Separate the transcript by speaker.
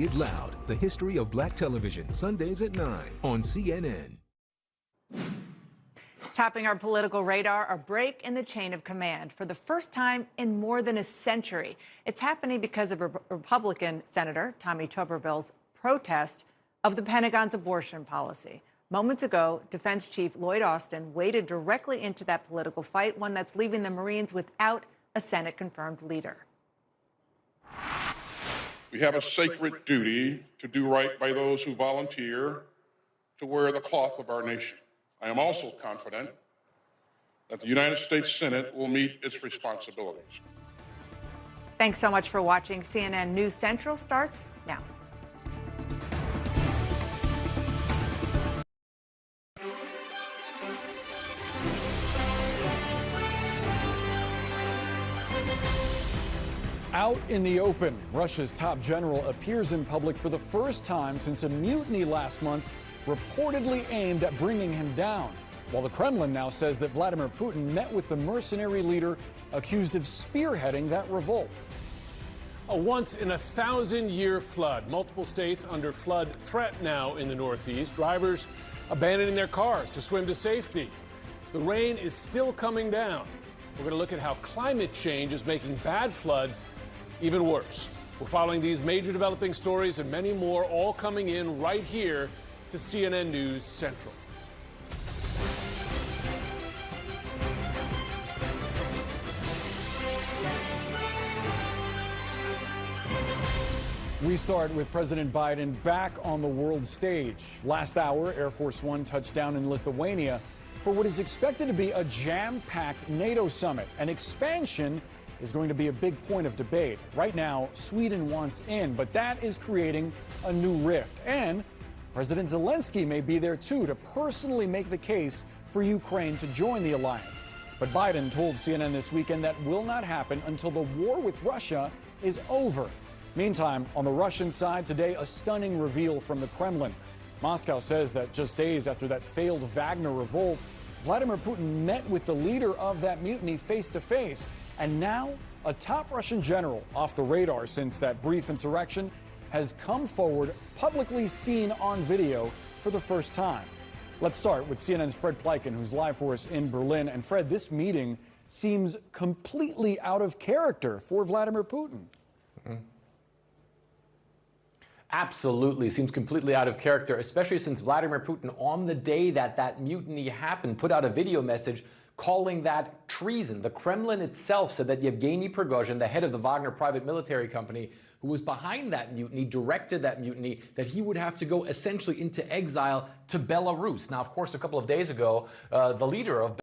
Speaker 1: Say It Loud, the history of black television, Sundays at 9 on CNN.
Speaker 2: Topping our political radar, a break in the chain of command for the first time in more than a century. It's happening because of a Republican Senator, Tommy Tuberville's protest of the Pentagon's abortion policy. Moments ago, Defense Chief Lloyd Austin waded directly into that political fight, one that's leaving the Marines without a Senate-confirmed leader.
Speaker 3: We have a sacred duty to do right by those who volunteer to wear the cloth of our nation. I am also confident that the United States Senate will meet its responsibilities.
Speaker 2: Thanks so much for watching. CNN News Central starts now.
Speaker 4: Out in the open, Russia's top general appears in public for the first time since a mutiny last month reportedly aimed at bringing him down, while the Kremlin now says that Vladimir Putin met with the mercenary leader accused of spearheading that revolt.
Speaker 5: A once-in-a-thousand-year flood. Multiple states under flood threat now in the Northeast. Drivers abandoning their cars to swim to safety. The rain is still coming down. We're going to look at how climate change is making bad floods even worse. We're following these major developing stories and many more, all coming in right here to CNN News Central.
Speaker 4: We start with President Biden back on the world stage. Last hour, Air Force One touched down in Lithuania for what is expected to be a jam-packed NATO summit. An expansion is going to be a big point of debate. Right now, Sweden wants in, but that is creating a new rift. And President Zelensky may be there too to personally make the case for Ukraine to join the alliance. But Biden told CNN this weekend that will not happen until the war with Russia is over. Meantime, on the Russian side today, a stunning reveal from the Kremlin. Moscow says that just days after that failed Wagner revolt, Vladimir Putin met with the leader of that mutiny face to face. And now, a top Russian general off the radar since that brief insurrection has come forward, publicly seen on video for the first time. Let's start with CNN's Fred Pleiken, who's live for us in Berlin. And Fred, this meeting seems completely out of character for Vladimir Putin.
Speaker 6: Absolutely. Seems completely out of character, especially since Vladimir Putin, on the day that that mutiny happened, put out a video message calling that treason. The Kremlin itself said that Yevgeny Prigozhin, the head of the Wagner private military company, who was behind that mutiny, directed that mutiny, that he would have to go essentially into exile to Belarus. Now, of course, a couple of days ago, the leader of